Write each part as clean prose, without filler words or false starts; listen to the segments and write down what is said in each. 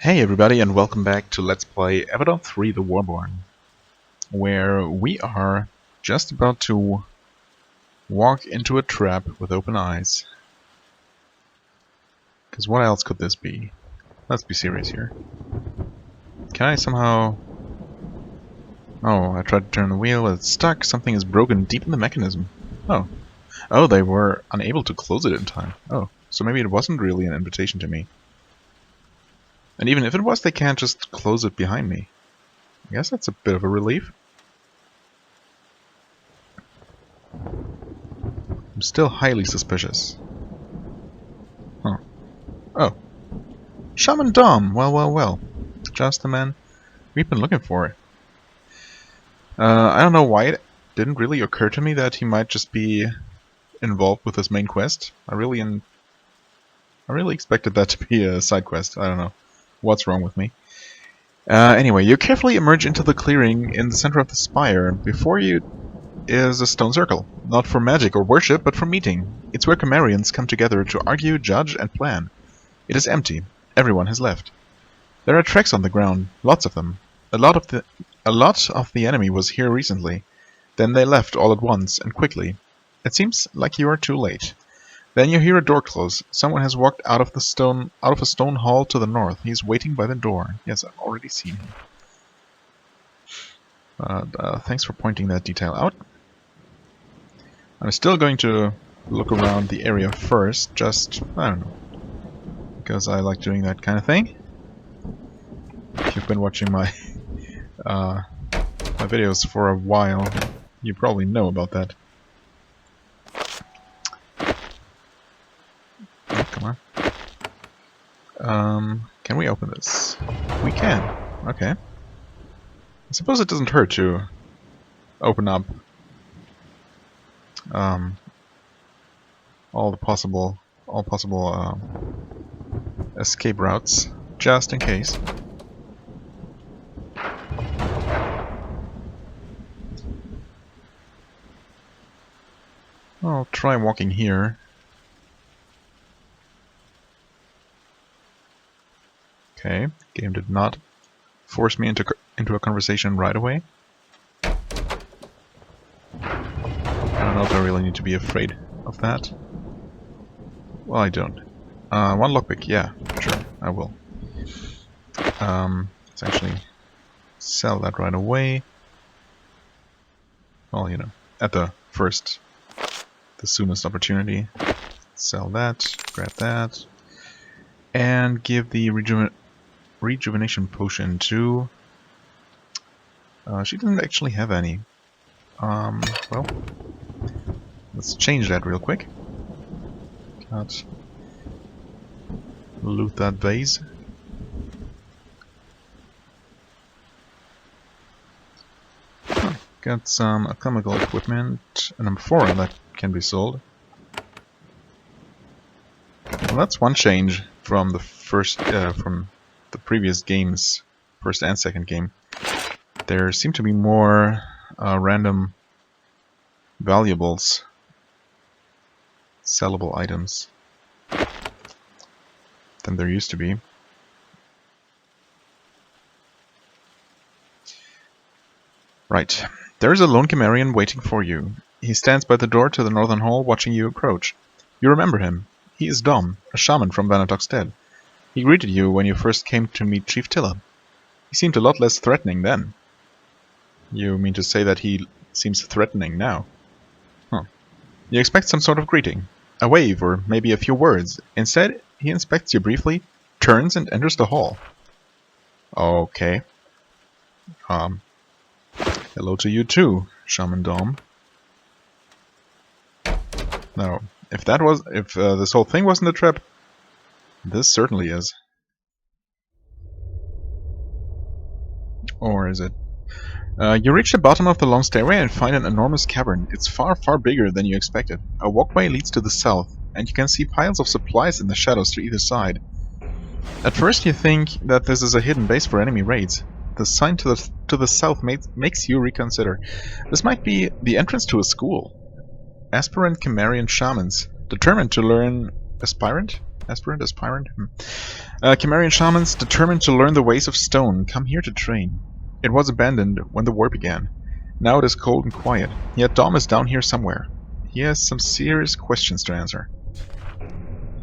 Hey everybody, and welcome back to Let's Play Avadon 3 the Warborn, where we are just about to walk into a trap with open eyes. Because what else could this be? Let's be serious here. Can I somehow... Oh, I tried to turn the wheel, it's stuck, something is broken deep in the mechanism. Oh. Oh, they were unable to close it in time. Oh, so maybe it wasn't really an invitation to me. And even if it was, they can't just close it behind me. I guess that's a bit of a relief. I'm still highly suspicious. Huh. Oh. Shaman Dom! Well. Just the man we've been looking for. I don't know why it didn't really occur to me that he might just be involved with this main quest. I really expected that to be a side quest. I don't know what's wrong with me. Anyway, you carefully emerge into the clearing in the center of the spire. Before you is a stone circle. Not for magic or worship, but for meeting. It's where Barbarians come together to argue, judge, and plan. It is empty. Everyone has left. There are tracks on the ground, lots of them. A lot of the enemy was here recently. Then they left all at once, and quickly. It seems like you are too late. Then you hear a door close. Someone has walked out of a stone hall to the north. He is waiting by the door. Yes, I've already seen him. Thanks for pointing that detail out. I'm still going to look around the area first, just, I don't know, because I like doing that kind of thing. If you've been watching my my videos for a while, you probably know about that. Oh, come on. Can we open this? We can. Okay. I suppose it doesn't hurt to open up all possible escape routes, just in case. I'll try walking here. Okay, game did not force me into a conversation right away. I don't know if I really need to be afraid of that. Well, I don't. One lockpick, yeah, sure, I will. Let's actually sell that right away. Well, you know, at the soonest opportunity. Sell that, grab that, and give the rejuvenation potion to... she doesn't actually have any. Well, let's change that real quick. Can't loot that vase. Got some alchemical equipment, an amphora that can be sold. Well, that's one change from the from the previous games, first and second game. There seem to be more random valuables, sellable items, than there used to be. Right. There is a lone Cimmerian waiting for you. He stands by the door to the northern hall watching you approach. You remember him. He is Dom, a shaman from Vanatok's Dead. He greeted you when you first came to meet Chief Tilla. He seemed a lot less threatening then. You mean to say that he seems threatening now? Huh. You expect some sort of greeting. A wave, or maybe a few words. Instead, he inspects you briefly, turns and enters the hall. Okay. Hello to you too, Shaman Dom. Now, if this whole thing wasn't a trap, this certainly is. Or is it? You reach the bottom of the long stairway and find an enormous cavern. It's far bigger than you expected. A walkway leads to the south, and you can see piles of supplies in the shadows to either side. At first you think that this is a hidden base for enemy raids. The sign to the south makes you reconsider. This might be the entrance to a school. Aspirant Cimmerian shamans, determined to learn... Aspirant? Aspirant? Cimmerian shamans determined to learn the ways of stone come here to train. It was abandoned when the war began. Now it is cold and quiet, yet Dom is down here somewhere. He has some serious questions to answer.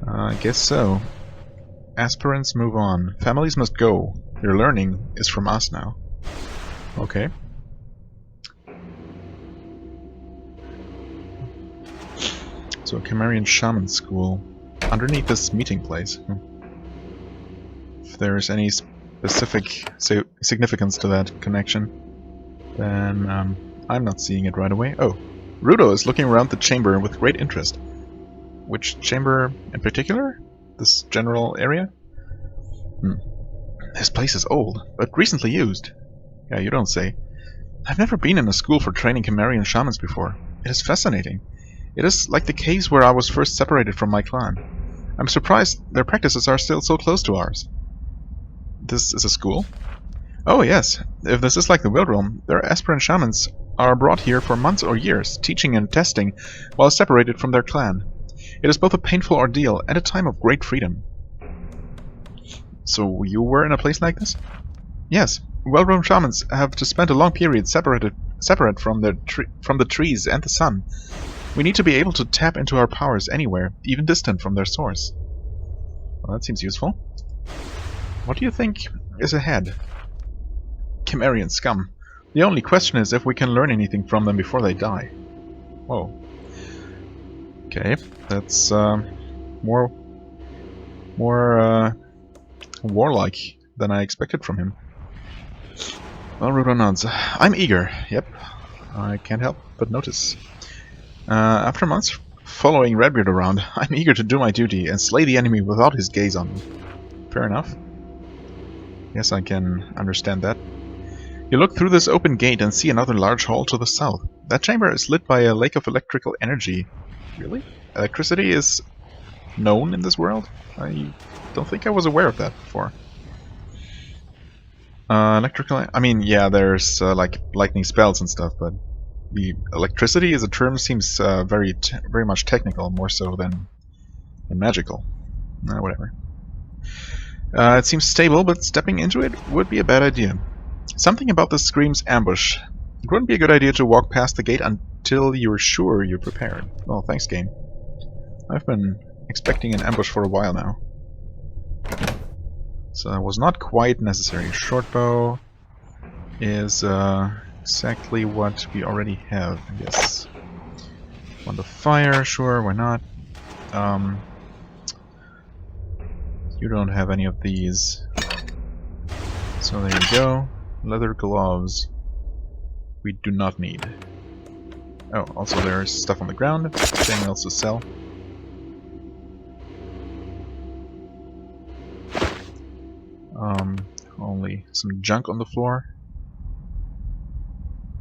I guess so. Aspirants move on. Families must go. Their learning is from us now. Okay. So, Cimmerian Shaman School. Underneath this meeting place. If there's any specific significance to that connection, then I'm not seeing it right away. Oh, Rudo is looking around the chamber with great interest. Which chamber in particular? This general area? This place is old, but recently used. Yeah, you don't say. I've never been in a school for training Cimmerian shamans before. It is fascinating. It is like the caves where I was first separated from my clan. I'm surprised their practices are still so close to ours. This is a school? Oh yes, if this is like the Wild Realm, their aspirant shamans are brought here for months or years, teaching and testing, while separated from their clan. It is both a painful ordeal and a time of great freedom. So you were in a place like this? Yes, well-grown shamans have to spend a long period separate from the trees and the sun. We need to be able to tap into our powers anywhere, even distant from their source. Well, that seems useful. What do you think is ahead? Cimmerian scum. The only question is if we can learn anything from them before they die. Whoa. Okay, that's more warlike than I expected from him. Well, Rudo nods. I'm eager. Yep, I can't help but notice. After months following Redbeard around, I'm eager to do my duty and slay the enemy without his gaze on me. Fair enough. Yes, I can understand that. You look through this open gate and see another large hall to the south. That chamber is lit by a lake of electrical energy. Really? Electricity is known in this world? I don't think I was aware of that before. I mean, yeah, there's like lightning spells and stuff, but the electricity as a term seems very much technical, more so than magical. Whatever. It seems stable, but stepping into it would be a bad idea. Something about this screams ambush. It wouldn't be a good idea to walk past the gate until you're sure you're prepared. Well, thanks, game. I've been expecting an ambush for a while now. So that was not quite necessary. Shortbow is exactly what we already have, I guess. Wand of Fire, sure, why not? You don't have any of these. So there you go. Leather gloves. We do not need. Oh, also there's stuff on the ground. Anything else to sell? Only some junk on the floor.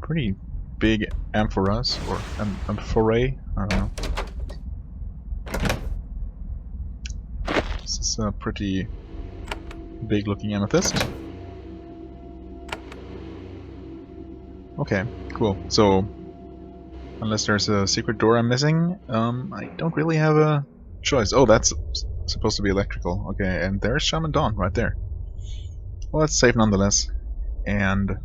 Pretty big amphoras, or amphorae, I don't know. This is a pretty big looking amethyst. Okay, cool. So, unless there's a secret door I'm missing, I don't really have a choice. Oh, that's supposed to be electrical. Okay, and there's Shaman Dawn right there. Well, let's save nonetheless. And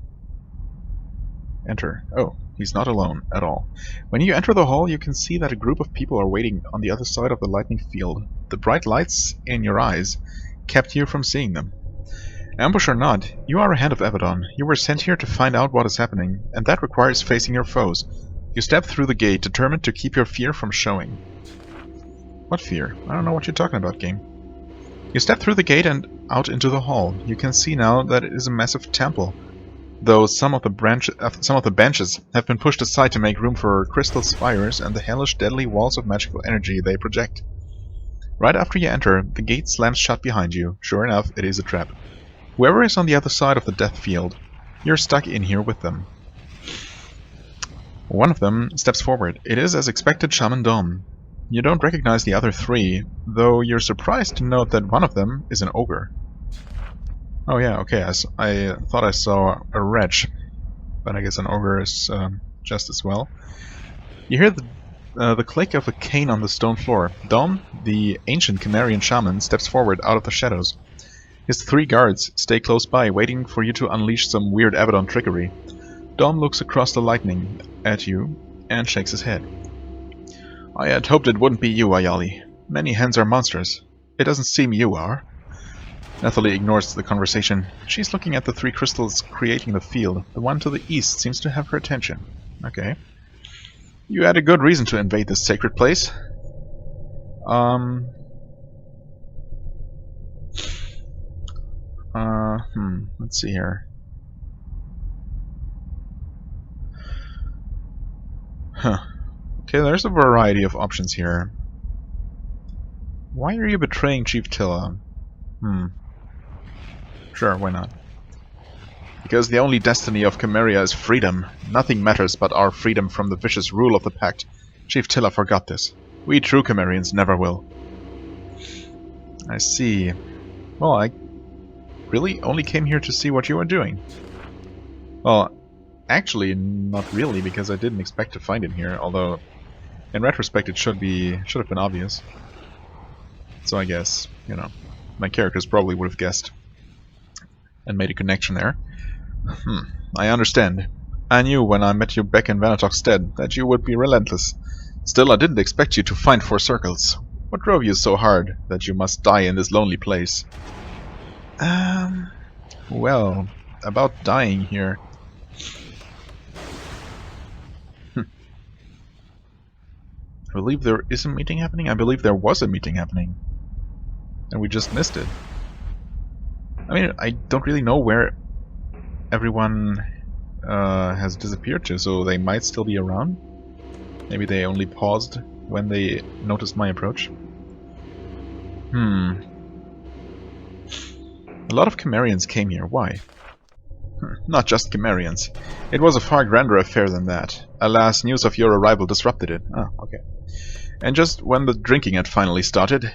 enter. Oh, he's not alone at all. When you enter the hall, you can see that a group of people are waiting on the other side of the lightning field. The bright lights in your eyes kept you from seeing them. Ambush or not, you are a Hand of Avadon. You were sent here to find out what is happening, and that requires facing your foes. You step through the gate, determined to keep your fear from showing. What fear? I don't know what you're talking about, game. You step through the gate and out into the hall. You can see now that it is a massive temple, though some of the benches have been pushed aside to make room for crystal spires and the hellish deadly walls of magical energy they project. Right after you enter, the gate slams shut behind you. Sure enough, it is a trap. Whoever is on the other side of the death field, you're stuck in here with them. One of them steps forward. It is, as expected, Shaman Dom. You don't recognize the other three, though you're surprised to note that one of them is an ogre. Oh yeah, okay, I thought I saw a wretch, but I guess an ogre is just as well. You hear the click of a cane on the stone floor. Dom, the ancient Cimmerian shaman, steps forward out of the shadows. His 3 guards stay close by, waiting for you to unleash some weird Avadon trickery. Dom looks across the lightning at you and shakes his head. I had hoped it wouldn't be you, Ayali. Many hens are monsters. It doesn't seem you are. Nathalie ignores the conversation. She's looking at the 3 crystals creating the field. The one to the east seems to have her attention. Okay. You had a good reason to invade this sacred place. Let's see here. Huh. Okay, there's a variety of options here. Why are you betraying Chief Tilla? Sure, why not? Because the only destiny of Cimmeria is freedom. Nothing matters but our freedom from the vicious rule of the Pact. Chief Tilla forgot this. We true Cimmerians never will. I see. Well, I really only came here to see what you were doing. Well, actually, not really, because I didn't expect to find him here, although in retrospect it should have been obvious. So I guess, you know, my characters probably would have guessed and made a connection there. I understand. I knew when I met you back in Vanatok's stead that you would be relentless. Still, I didn't expect you to find 4 circles. What drove you so hard that you must die in this lonely place? Well, about dying here. I believe there is a meeting happening? I believe there was a meeting happening. And we just missed it. I mean, I don't really know where everyone has disappeared to, so they might still be around. Maybe they only paused when they noticed my approach. A lot of Cimmerians came here. Why? Not just Cimmerians. It was a far grander affair than that. Alas, news of your arrival disrupted it. Oh, okay. And just when the drinking had finally started.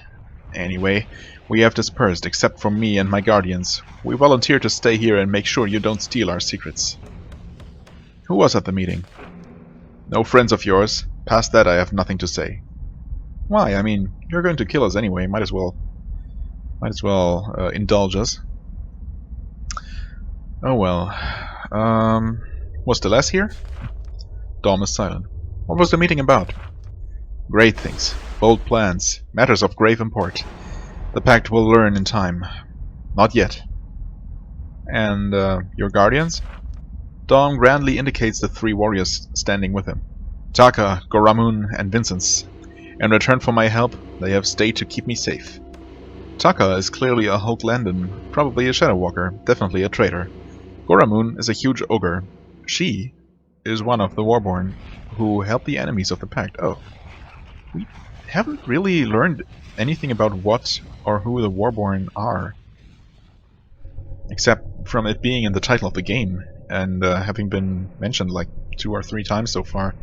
Anyway, we have dispersed, except for me and my guardians. We volunteered to stay here and make sure you don't steal our secrets. Who was at the meeting? No friends of yours. Past that I have nothing to say. Why? I mean, you're going to kill us anyway. Might as well indulge us. Oh well. Was Deleuze here? Dom is silent. What was the meeting about? Great things. Bold plans. Matters of grave import. The Pact will learn in time. Not yet. And, your guardians? Dom grandly indicates the 3 warriors standing with him. Taka, Goramun, and Vincents. In return for my help, they have stayed to keep me safe. Taka is clearly a Homeland, probably a Shadow Walker, definitely a traitor. Goramun is a huge ogre. She is one of the Warborn, who help the enemies of the Pact. Oh. We haven't really learned anything about what or who the Warborn are. Except from it being in the title of the game, and having been mentioned like 2 or 3 times so far.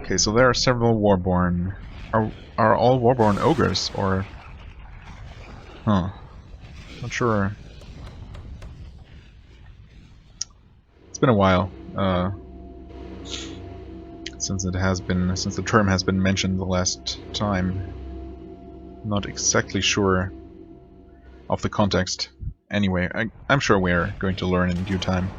Okay, so there are several Warborn. Are all Warborn ogres, or... Huh. Not sure. It's been a while, since the term has been mentioned the last time. Not exactly sure of the context. Anyway, I'm sure we're going to learn in due time.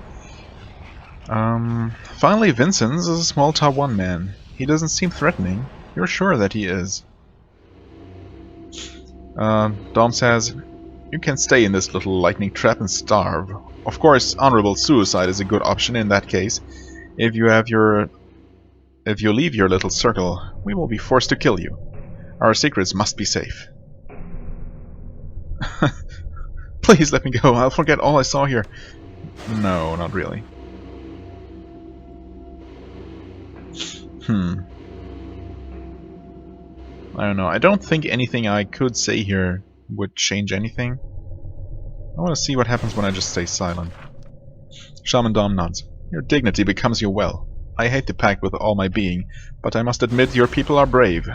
Finally, Vincent is a small top 1 man. He doesn't seem threatening. You're sure that he is. Dom says, you can stay in this little lightning trap and starve. Of course, honorable suicide is a good option in that case. If you leave your little circle, we will be forced to kill you. Our secrets must be safe. Please let me go. I'll forget all I saw here. No, not really. I don't know. I don't think anything I could say here would change anything. I want to see what happens when I just stay silent. Shaman Dom nods. Your dignity becomes you well. I hate the Pact with all my being, but I must admit your people are brave.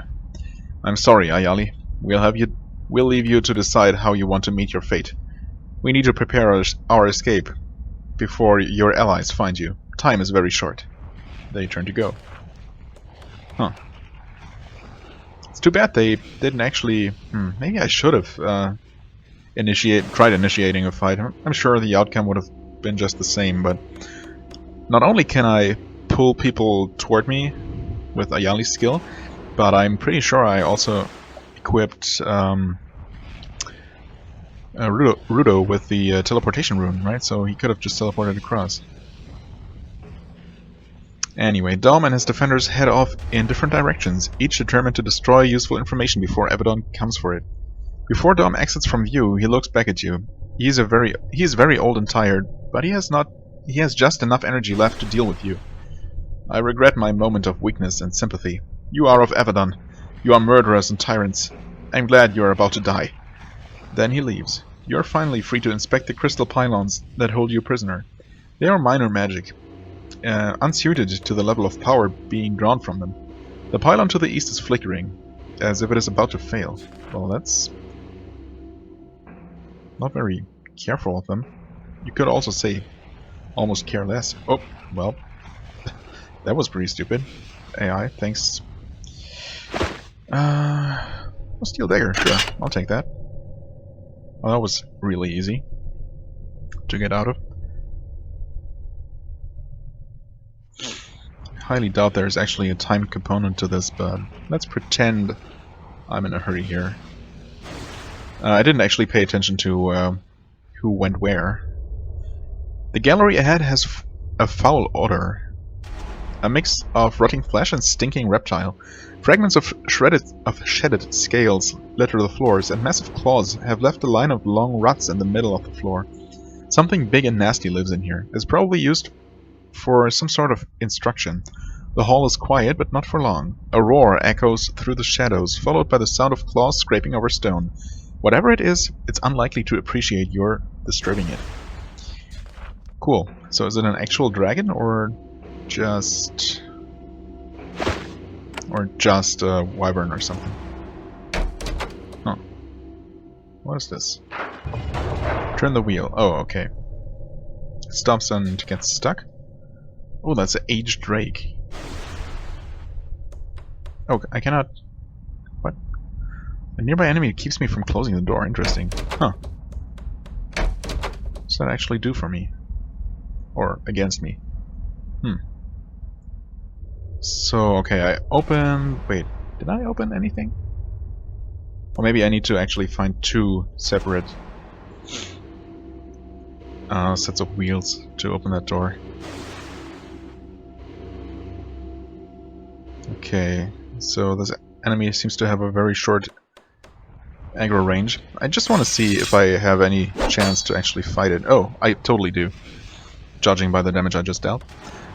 I'm sorry, Ayali. We'll leave you to decide how you want to meet your fate. We need to prepare our escape before your allies find you. Time is very short. They turn to go. Huh. It's too bad they didn't actually... maybe I should have tried initiating a fight. I'm sure the outcome would have been just the same, but... Not only can I pull people toward me with Ayali's skill, but I'm pretty sure I also equipped Rudo with the teleportation rune, right? So he could have just teleported across. Anyway, Dom and his defenders head off in different directions, each determined to destroy useful information before Avadon comes for it. Before Dom exits from view, he looks back at you. He is very old and tired, but he has just enough energy left to deal with you. I regret my moment of weakness and sympathy. You are of Avadon. You are murderers and tyrants. I'm glad you are about to die. Then he leaves. You are finally free to inspect the crystal pylons that hold you prisoner. They are minor magic, unsuited to the level of power being drawn from them. The pylon to the east is flickering, as if it is about to fail. Well, that's not very careful of them. You could also say almost careless. Oh, well, that was pretty stupid. AI, thanks. Steel dagger, sure, I'll take that. Well, that was really easy to get out of. Highly doubt there's actually a time component to this, but let's pretend I'm in a hurry here. I didn't actually pay attention to who went where. The gallery ahead has a foul odor. A mix of rotting flesh and stinking reptile. Fragments of shedded scales litter the floors, and massive claws have left a line of long ruts in the middle of the floor. Something big and nasty lives in here. It's probably used for some sort of instruction. The hall is quiet, but not for long. A roar echoes through the shadows, followed by the sound of claws scraping over stone. Whatever it is, it's unlikely to appreciate your disturbing it. Cool. So is it an actual dragon, or just a wyvern or something? Huh. What is this? Turn the wheel. Oh, okay. Stops them to get stuck. Oh, that's an aged drake. Oh, I cannot... What? A nearby enemy keeps me from closing the door. Interesting. Huh. What does that actually do for me? Or against me? So, okay, I opened... Wait, did I open anything? Or maybe I need to actually find two separate sets of wheels to open that door. Okay, so this enemy seems to have a very short aggro range. I just want to see if I have any chance to actually fight it. Oh, I totally do, judging by the damage I just dealt.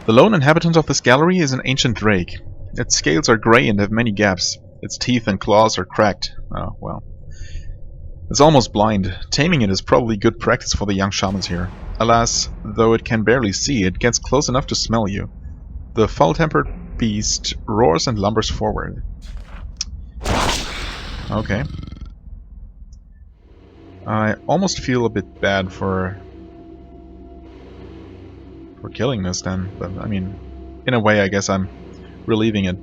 The lone inhabitant of this gallery is an ancient drake. Its scales are grey and have many gaps. Its teeth and claws are cracked. Oh, well. It's almost blind. Taming it is probably good practice for the young shamans here. Alas, though it can barely see, it gets close enough to smell you. The foul-tempered beast roars and lumbers forward. Okay. I almost feel a bit bad for killing this then, but I mean, in a way I guess I'm relieving it.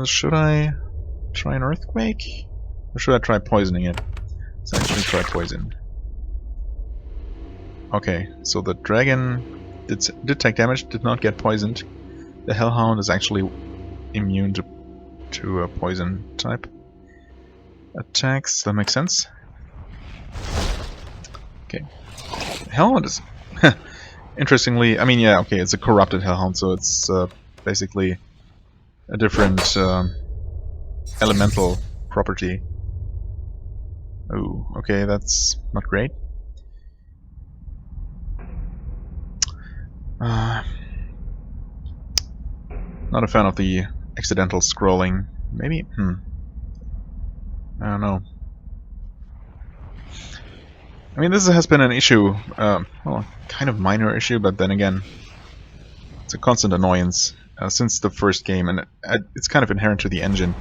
Should I try an earthquake? Or should I try poisoning it? Let's actually try poison. Okay, so the dragon did take damage, did not get poisoned. The hellhound is actually immune to a poison type attacks. That makes sense. Okay. Hellhound is interestingly, I mean, yeah, okay, it's a corrupted hellhound, so it's basically a different elemental property. Oh, okay, that's not great. Not a fan of the accidental scrolling. Maybe? I don't know. I mean, this has been an issue, well, kind of minor issue, but then again, it's a constant annoyance since the first game, and it's kind of inherent to the engine.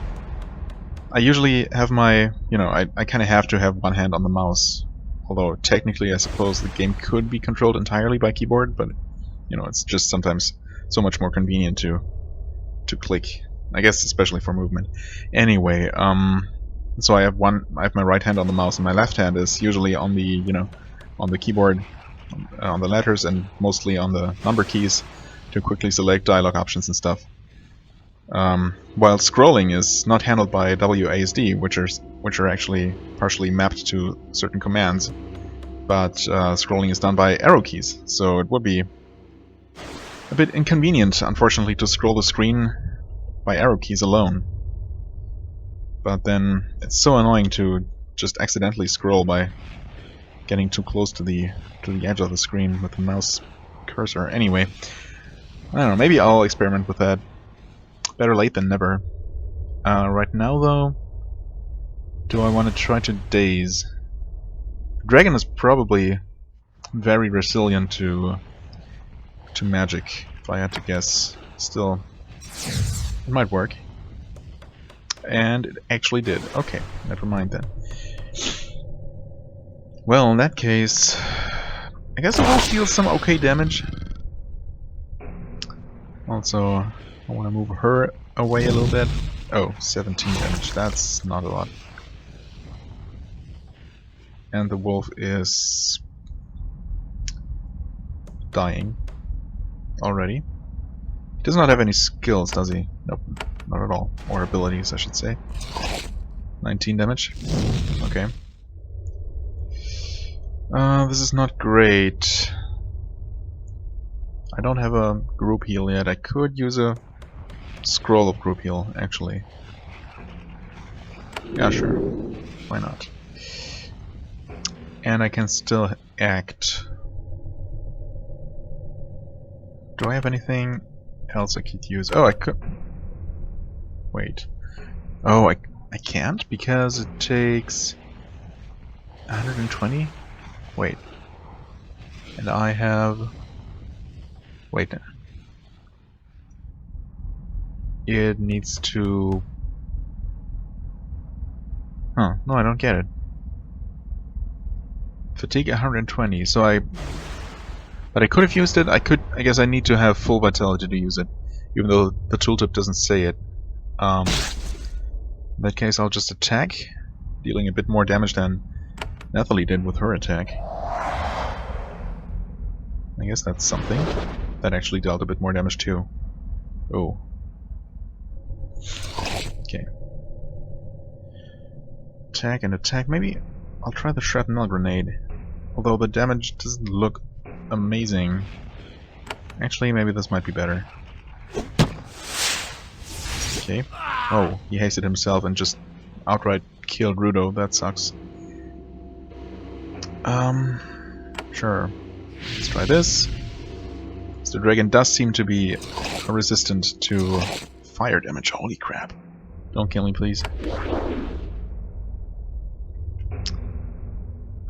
I usually have my, I kind of have to have one hand on the mouse, although technically I suppose the game could be controlled entirely by keyboard, but, it's just sometimes so much more convenient to to click. I guess especially for movement. Anyway, so I have my right hand on the mouse, and my left hand is usually on the on the keyboard, on the letters, and mostly on the number keys to quickly select dialog options and stuff. While scrolling is not handled by WASD, which are actually partially mapped to certain commands, but scrolling is done by arrow keys, so it would be a bit inconvenient, unfortunately, to scroll the screen by arrow keys alone. But then it's so annoying to just accidentally scroll by getting too close to the edge of the screen with the mouse cursor. Anyway, I don't know, maybe I'll experiment with that. Better late than never. Right now, though, do I want to try to daze? Dragon is probably very resilient to magic, if I had to guess. Still, it might work. And it actually did. Okay, never mind then. Well, in that case, I guess I will deal some okay damage. Also, I want to move her away a little bit. Oh, 17 damage. That's not a lot. And the wolf is dying already. He does not have any skills, does he? Nope, not at all. Or abilities, I should say. 19 damage. Okay. This is not great. I don't have a group heal yet. I could use a scroll of group heal, actually. Yeah, sure. Why not? And I can still act. Do I have anything else I could use? Oh, I could... Wait. Oh, I can't because it takes 120? Wait. And I have... Wait. It needs to... Huh, no, I don't get it. Fatigue 120, so But I could have used it. I guess I need to have full vitality to use it, even though the tooltip doesn't say it. In that case, I'll just attack, dealing a bit more damage than Nathalie did with her attack. I guess that's something. That actually dealt a bit more damage too. Oh. Okay. Attack and attack. Maybe I'll try the shrapnel grenade. Although the damage doesn't look amazing. Actually, maybe this might be better. Okay. Oh, he hasted himself and just outright killed Rudo. That sucks. Sure. Let's try this. The dragon does seem to be resistant to fire damage. Holy crap. Don't kill me, please.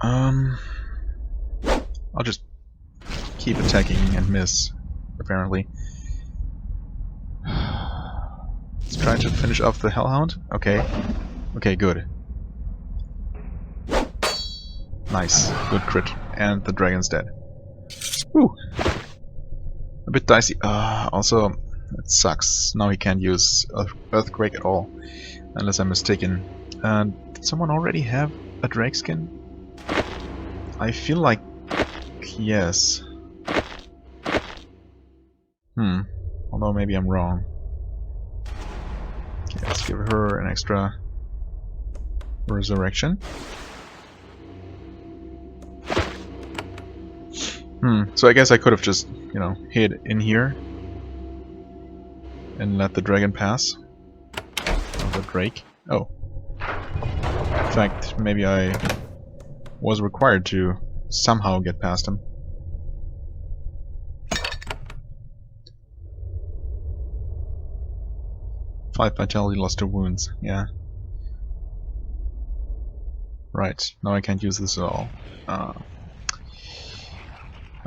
I'll just keep attacking and miss, apparently. Let's try to finish off the Hellhound. Okay. Okay, good. Nice. Good crit. And the dragon's dead. Woo! A bit dicey. Also, it sucks. Now he can't use Earthquake at all. Unless I'm mistaken. Did someone already have a drake skin? I feel like... yes. Although maybe I'm wrong. Okay, let's give her an extra resurrection. So I guess I could have just, you know, hid in here and let the dragon pass. Or the drake. Oh. In fact, maybe I was required to somehow get past him. Five vitality lost to wounds, yeah. Right, now I can't use this at all.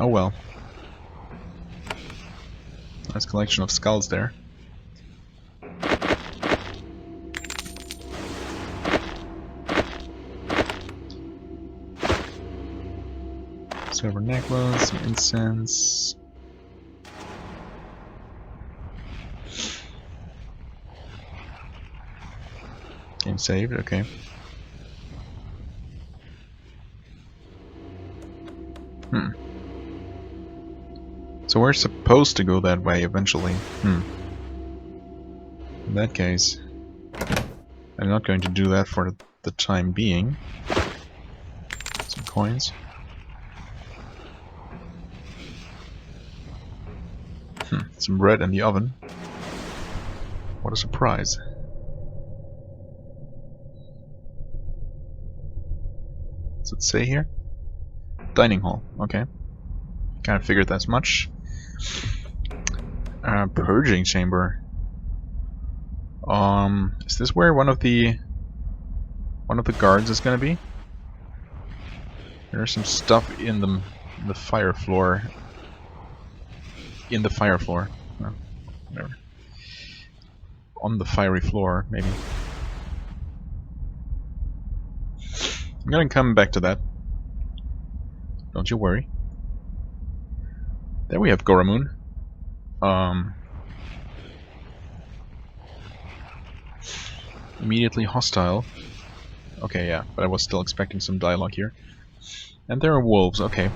Oh well. Nice collection of skulls there. Silver necklace, some incense. saved, okay. So we're supposed to go that way eventually. In that case, I'm not going to do that for the time being. Some coins. Some bread in the oven. What a surprise. Does it say here? Dining hall, okay. Kind of figured as much. Purging chamber. Is this where one of the guards is gonna be? There's some stuff in the fire floor. In the fire floor. No, whatever. On the fiery floor, maybe. I'm gonna come back to that. Don't you worry. There we have Goramun. Immediately hostile. Okay, yeah, but I was still expecting some dialogue here. And there are wolves, okay.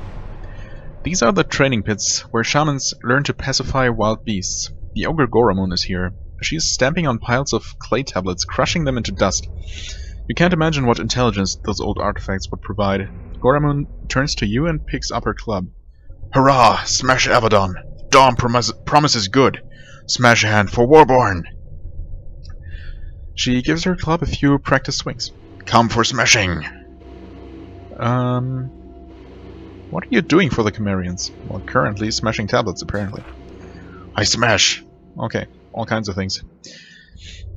These are the training pits, where shamans learn to pacify wild beasts. The ogre Goramun is here. She is stamping on piles of clay tablets, crushing them into dust. You can't imagine what intelligence those old artifacts would provide. Goramun turns to you and picks up her club. Hurrah! Smash Avadon! Dawn promises good! Smash a hand for Warborn! She gives her club a few practice swings. Come for smashing! What are you doing for the Cimmerians? Well, currently smashing tablets, apparently. I smash! Okay, all kinds of things.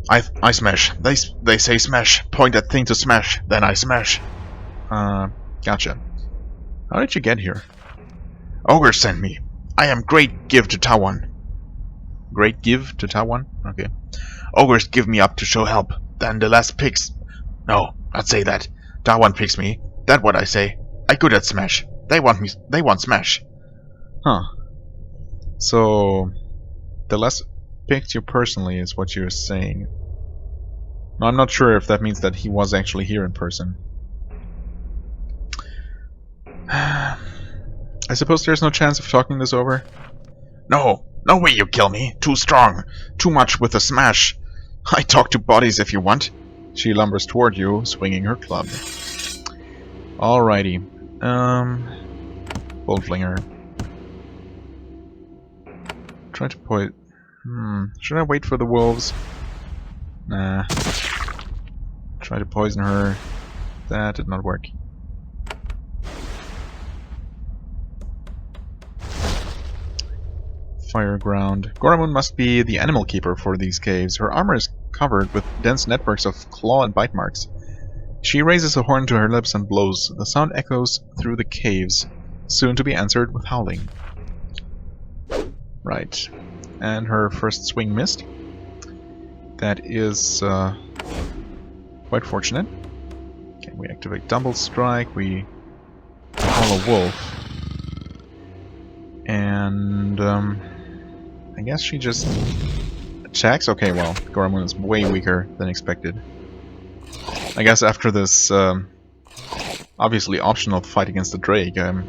I smash. They say smash. Point that thing to smash. Then I smash. Gotcha. How did you get here? Ogre sent me. I am great give to Tawan. Great give to Tawan? Okay. Ogres give me up to show help. Then the last picks... No, not say that. Tawan picks me. That what I say. I good at smash. They want me. They want smash. Huh. So... the less picked you personally is what you're saying. Now, I'm not sure if that means that he was actually here in person. I suppose there's no chance of talking this over? No. No way you kill me. Too strong. Too much with a smash. I talk to bodies if you want. She lumbers toward you, swinging her club. Alrighty. Bullflinger. Try to point... should I wait for the wolves? Nah. Try to poison her. That did not work. Fire ground. Goramun must be the animal keeper for these caves. Her armor is covered with dense networks of claw and bite marks. She raises a horn to her lips and blows. The sound echoes through the caves, soon to be answered with howling. Right. And her first swing missed. That is quite fortunate. Okay, we activate Double Strike, we call a wolf. And I guess she just attacks? Okay, well, Goramun is way weaker than expected. I guess after this obviously optional fight against the Drake, I'm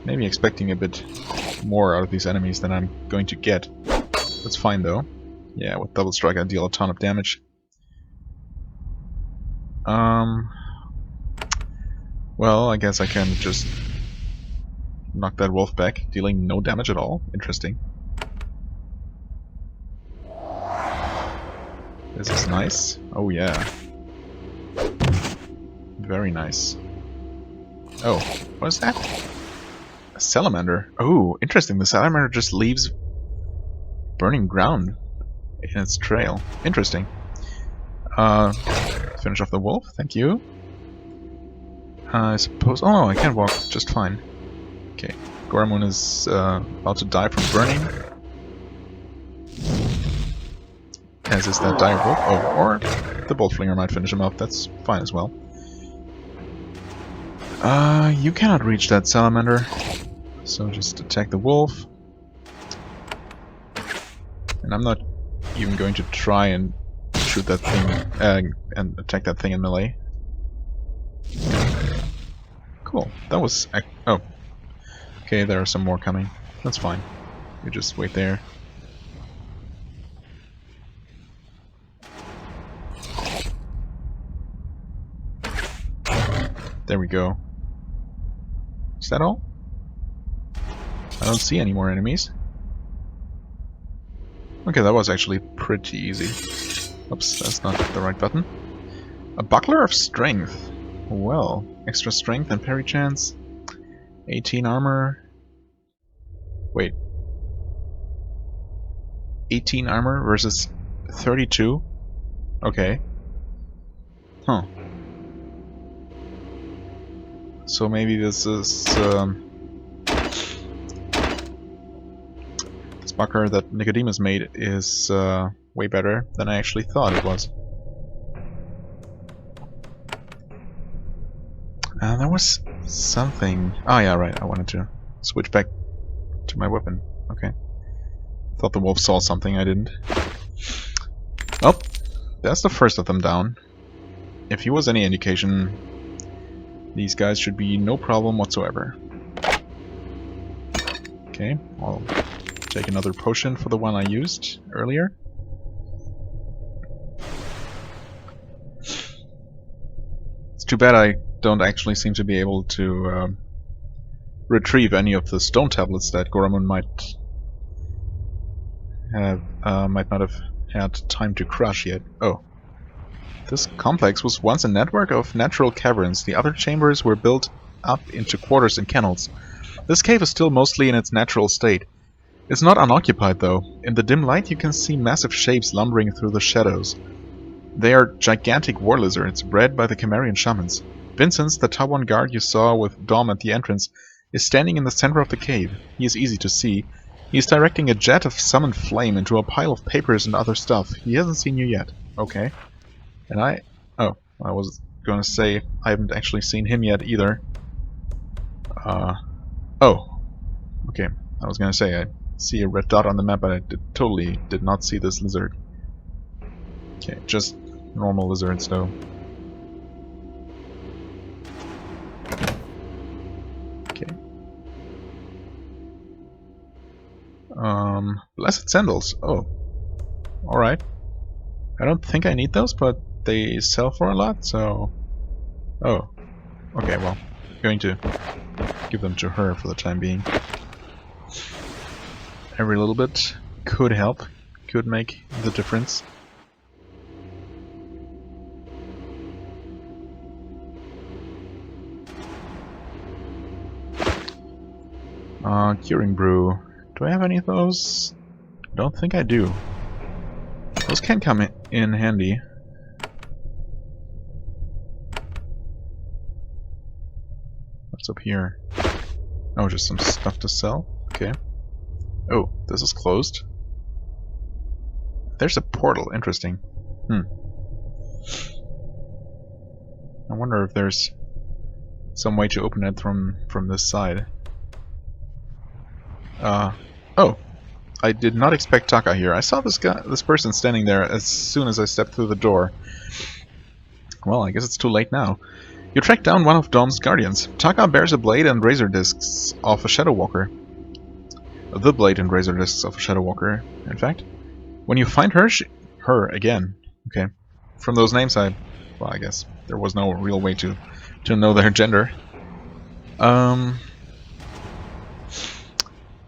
maybe expecting a bit more out of these enemies than I'm going to get. That's fine though. Yeah, with Double Strike I deal a ton of damage. Well, I guess I can just knock that wolf back, dealing no damage at all. Interesting. This is nice. Oh yeah. Very nice. Oh, what is that? A salamander. Oh, interesting. The salamander just leaves burning ground in its trail. Interesting. Finish off the wolf. Thank you. I suppose... Oh, I can walk just fine. Okay. Goramun is about to die from burning. As is that dire wolf. Oh, or the Boltflinger might finish him off. That's fine as well. You cannot reach that salamander. So just attack the wolf. And I'm not even going to try and shoot that thing and attack that thing in melee. Cool. That was... oh. Okay, there are some more coming. That's fine. You just wait there. There we go. Is that all? I don't see any more enemies. Okay, that was actually pretty easy. Oops, that's not the right button. A Buckler of Strength. Well, extra strength and parry chance. 18 armor. Wait. 18 armor versus 32? Okay. Huh. So maybe this is... this buckler that Nicodemus made is way better than I actually thought it was. There was something... oh yeah, right, I wanted to switch back to my weapon. Okay. Thought the wolf saw something I didn't. Oh, that's the first of them down. If he was any indication, these guys should be no problem whatsoever. Okay, I'll take another potion for the one I used earlier. It's too bad I don't actually seem to be able to retrieve any of the stone tablets that Goramun might not have had time to crush yet. Oh. This complex was once a network of natural caverns. The other chambers were built up into quarters and kennels. This cave is still mostly in its natural state. It's not unoccupied, though. In the dim light you can see massive shapes lumbering through the shadows. They are gigantic war lizards, bred by the Cimmerian shamans. Vincent, the Tawan guard you saw with Dom at the entrance, is standing in the center of the cave. He is easy to see. He is directing a jet of summoned flame into a pile of papers and other stuff. He hasn't seen you yet. Okay. And I was going to say I haven't actually seen him yet either. Oh. Okay. I was going to say I see a red dot on the map, but I totally did not see this lizard. Okay, just normal lizards though. Okay. Blessed sandals. Oh. Alright. I don't think I need those, but they sell for a lot, so... oh. Okay, well, I'm going to give them to her for the time being. Every little bit could help, could make the difference. Curing brew. Do I have any of those? I don't think I do. Those can come in handy. What's up here? Oh, just some stuff to sell? Okay. Oh, this is closed. There's a portal. Interesting. I wonder if there's some way to open it from this side. Oh. I did not expect Taka here. I saw this person standing there as soon as I stepped through the door. Well, I guess it's too late now. You track down one of Dom's guardians. Taka bears a blade and razor discs of a Shadow Walker. The blade and razor discs of a Shadow Walker, in fact. When you find her, her again. Okay. From those names, well, I guess there was no real way to know their gender.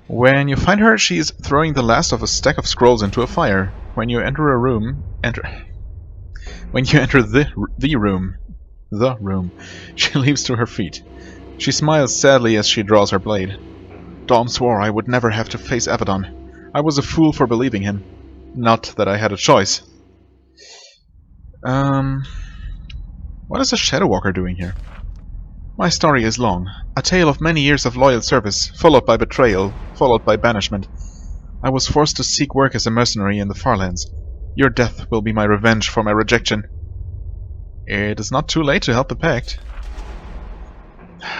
When you find her, she is throwing the last of a stack of scrolls into a fire. When you enter a room, when you enter the room, she leaps to her feet. She smiles sadly as she draws her blade. Dom swore I would never have to face Avadon. I was a fool for believing him. Not that I had a choice. What is a Shadow Walker doing here? My story is long. A tale of many years of loyal service, followed by betrayal, followed by banishment. I was forced to seek work as a mercenary in the Farlands. Your death will be my revenge for my rejection. It is not too late to help the Pact.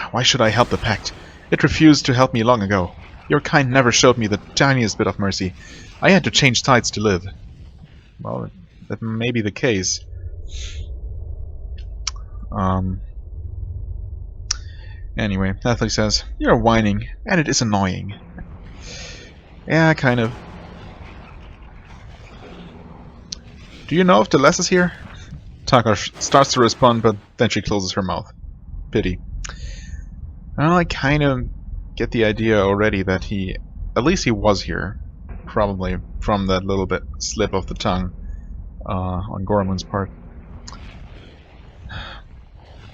Why should I help the Pact? It refused to help me long ago. Your kind never showed me the tiniest bit of mercy. I had to change sides to live. Well, that may be the case. Anyway, Athley says, "You're whining, and it is annoying." Yeah, kind of. "Do you know if Deleuze is here?" Taka starts to respond, but then she closes her mouth. Pity. Well, I kind of get the idea already that at least he was here. Probably from that little bit slip of the tongue on Gormun's part.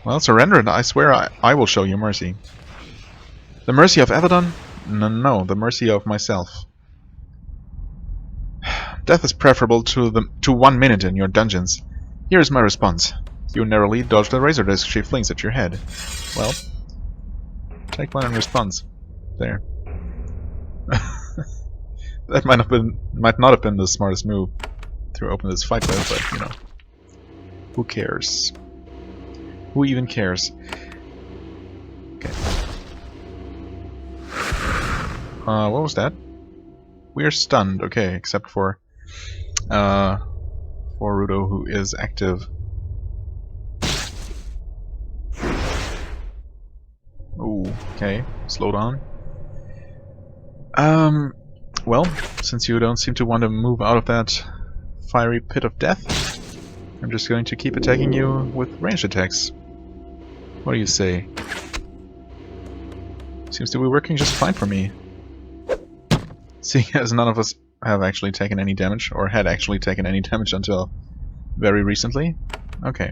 "Well, surrender and I swear I will show you mercy." "The mercy of Avadon? No, the mercy of myself." "Death is preferable to 1 minute in your dungeons. Here is my response. You narrowly dodged the razor disc she flings at your head. Well, take one in response. There." That might not have been the smartest move to open this fight with, but you know, who cares? Who even cares? Okay. What was that? We are stunned. Okay, except for Rudo, who is active. Ooh, okay. Slow down. Well, since you don't seem to want to move out of that fiery pit of death, I'm just going to keep attacking you with ranged attacks. What do you say? Seems to be working just fine for me. Seeing as none of us have actually taken any damage, or had actually taken any damage until very recently. Okay.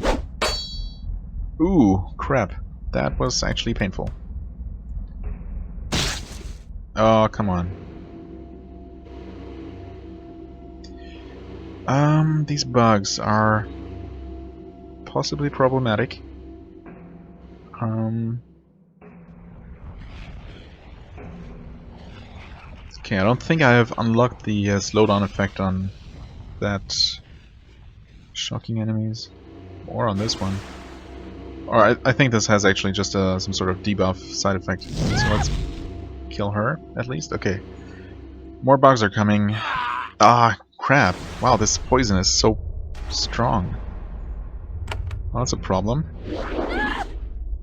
Ooh, crap. That was actually painful. Oh, come on. These bugs are possibly problematic. Okay, I don't think I have unlocked the slowdown effect on that shocking enemies, or on this one. Or I think this has actually just some sort of debuff side effect. So let's kill her, at least. Okay. More bugs are coming. Ah, crap. Wow, this poison is so strong. Well, that's a problem.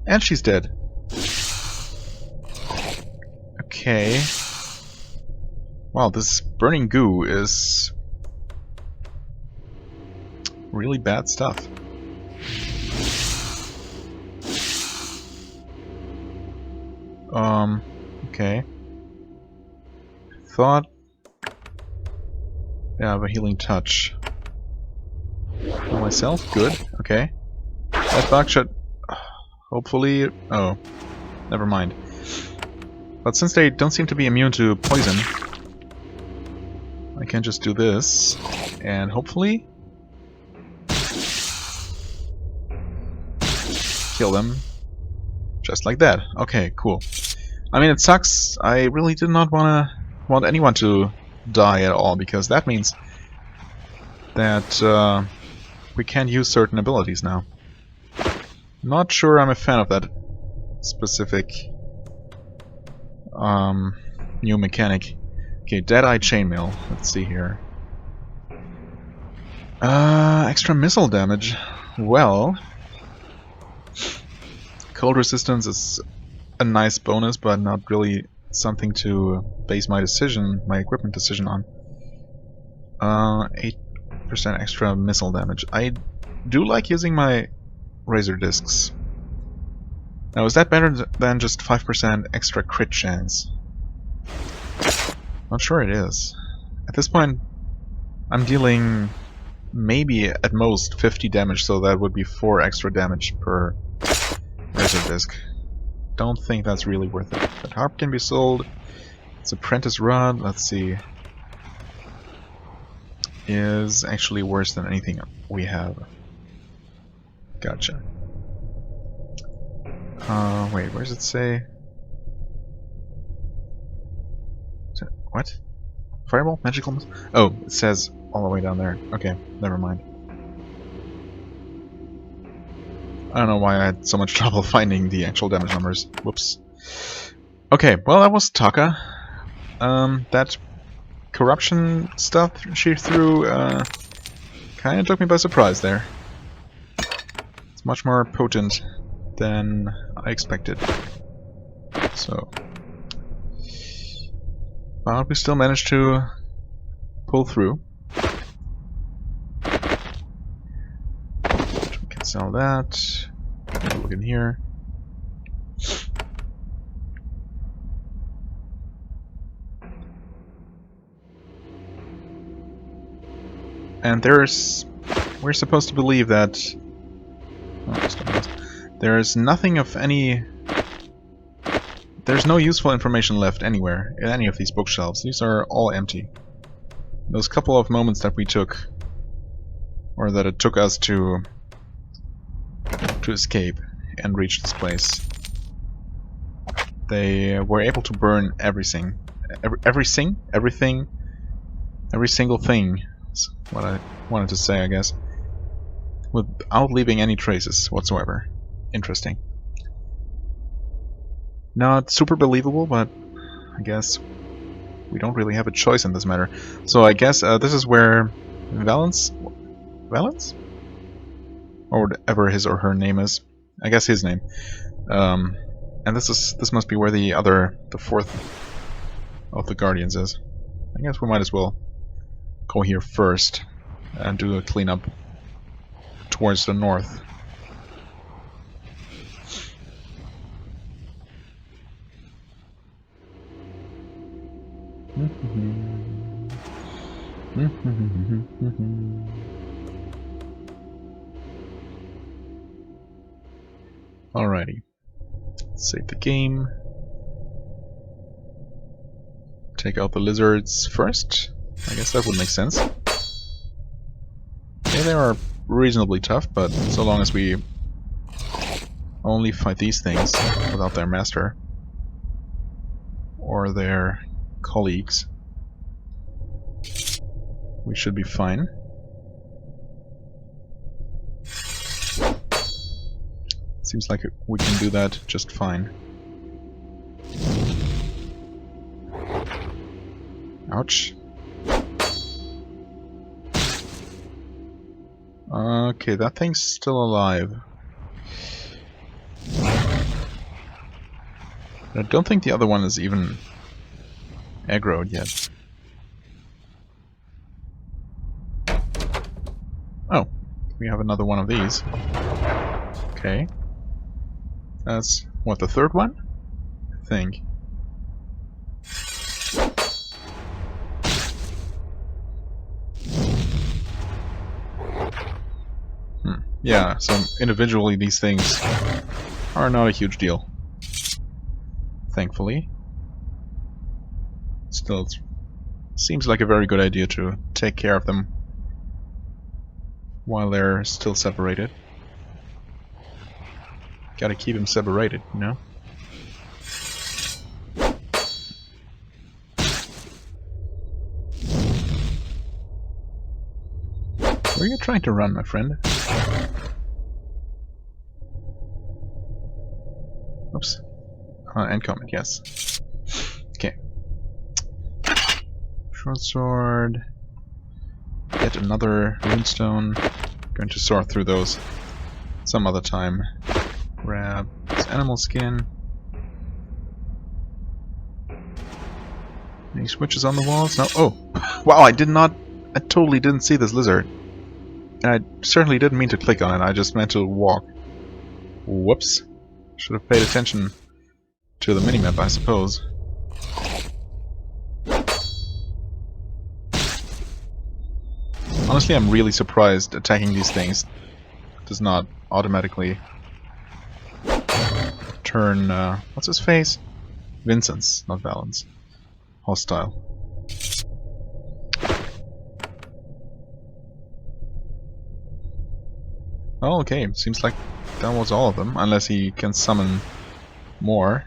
And she's dead. Okay. Wow, this burning goo is really bad stuff. Okay. Thought... Yeah, I have a healing touch. For myself? Good. Okay. That bug should... hopefully... Oh. Never mind. But since they don't seem to be immune to poison, I can just do this, and hopefully... kill them. Just like that. Okay, cool. I mean, it sucks. I really did not want anyone to die at all, because that means that we can't use certain abilities now. Not sure I'm a fan of that specific new mechanic. Okay, Deadeye Chainmail. Let's see here. Extra missile damage. Well, cold resistance is a nice bonus, but not really something to base my equipment decision on. 8% extra missile damage. I do like using my razor discs. Now, is that better than just 5% extra crit chance? Not sure it is. At this point, I'm dealing maybe at most 50 damage, so that would be 4 extra damage per razor disc. Don't think that's really worth it. But harp can be sold. It's apprentice rod. Let's see. Is actually worse than anything we have. Gotcha. Wait, where does it say? What? Fireball? Magical? Oh, it says all the way down there. Okay, never mind. I don't know why I had so much trouble finding the actual damage numbers. Whoops. Okay, well, that was Taka. That corruption stuff she threw kind Kinda took me by surprise there. It's much more potent than I expected. So, but we still managed to pull through. We can sell that. Look in here. And we're supposed to believe that there's nothing of any. There's no useful information left anywhere in any of these bookshelves. These are all empty. Those couple of moments that we took, or that it took us to escape and reach this place, they were able to burn everything. Every single thing. That's what I wanted to say, I guess. Without leaving any traces whatsoever. Interesting. Not super believable, but I guess we don't really have a choice in this matter. So I guess this is where Valence? Or whatever his or her name is. I guess his name. And this must be where the fourth of the Guardians is. I guess we might as well go here first and do a cleanup towards the north. Alrighty. Save the game. Take out the lizards first. I guess that would make sense. Yeah, they are reasonably tough, but so long as we only fight these things without their master or their colleagues, we should be fine. Seems like we can do that just fine. Ouch. Okay, that thing's still alive. I don't think the other one is even aggroed yet. Oh, we have another one of these. Okay. That's, what, the third one? I think. Yeah, so individually these things are not a huge deal. Thankfully. Still, it seems like a very good idea to take care of them while they're still separated. Gotta keep them separated, you know? Where are you trying to run, my friend? Oops. End comment, yes. Okay. Short sword. Yet another runestone. Going to sort through those some other time. Grab this animal skin. Any switches on the walls? No. Oh! Wow, I totally didn't see this lizard. And I certainly didn't mean to click on it, I just meant to walk. Whoops. Should have paid attention to the minimap, I suppose. Honestly, I'm really surprised attacking these things does not automatically turn, what's his face? Vincent's, not Valence. Hostile. Oh, okay, seems like that was all of them, unless he can summon more.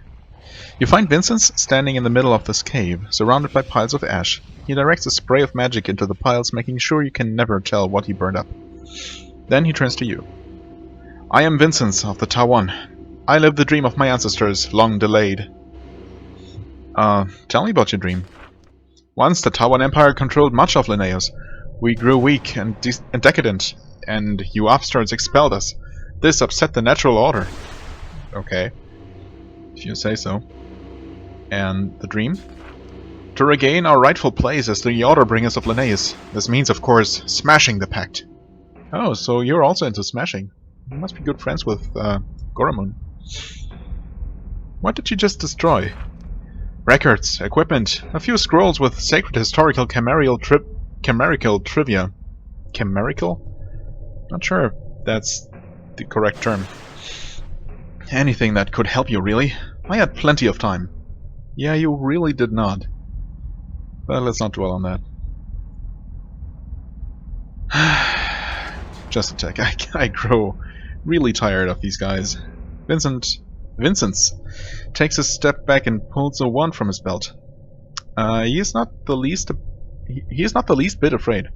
You find Vincent standing in the middle of this cave, surrounded by piles of ash. He directs a spray of magic into the piles, making sure you can never tell what he burned up. Then he turns to you. I am Vincent of the Tawan. I live the dream of my ancestors, long delayed. Tell me about your dream. Once the Tawan Empire controlled much of Linnaeus. We grew weak and decadent, and you upstarts expelled us. This upset the natural order. Okay, if you say so. And the dream? To regain our rightful place as the Orderbringers of Linnaeus. This means, of course, smashing the pact. Oh, so you're also into smashing. You must be good friends with Goramun. What did you just destroy? Records, equipment, a few scrolls with sacred historical chimerical trivia. Chimerical? Not sure if that's the correct term. Anything that could help you, really. I had plenty of time. Yeah, you really did not. But let's not dwell on that. Just a tech. I grow really tired of these guys. Vincent's takes a step back and pulls a wand from his belt. He is not the least bit afraid.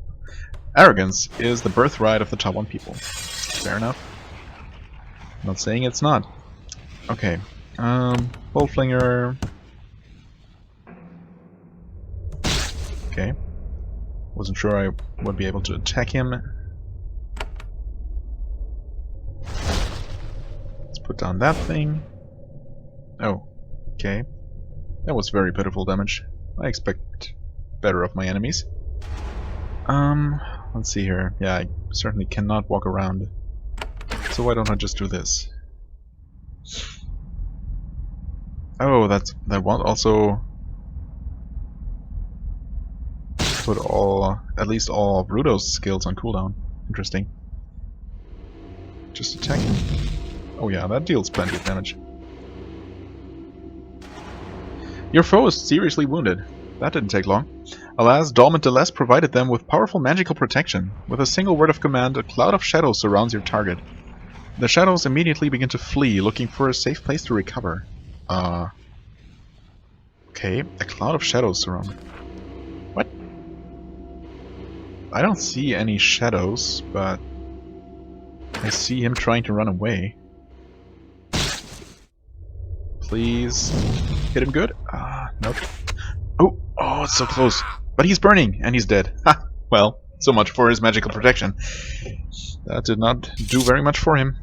Arrogance is the birthright of the Tawan people. Fair enough. Not saying it's not. Okay. Bullflinger. Okay. Wasn't sure I would be able to attack him. Let's put down that thing. Oh, okay. That was very pitiful damage. I expect better of my enemies. Let's see here. Yeah, I certainly cannot walk around. So why don't I just do this? Oh, that won't also put at least all of Rudo's skills on cooldown. Interesting. Just attack. Oh yeah, that deals plenty of damage. Your foe is seriously wounded. That didn't take long. Alas, Dormant Delesse provided them with powerful magical protection. With a single word of command, a cloud of shadows surrounds your target. The shadows immediately begin to flee, looking for a safe place to recover. Okay, a cloud of shadows surround. What? I don't see any shadows, but I see him trying to run away. Please hit him good? Nope. Oh, it's so close. But he's burning, and he's dead. Ha! Well, so much for his magical protection. That did not do very much for him.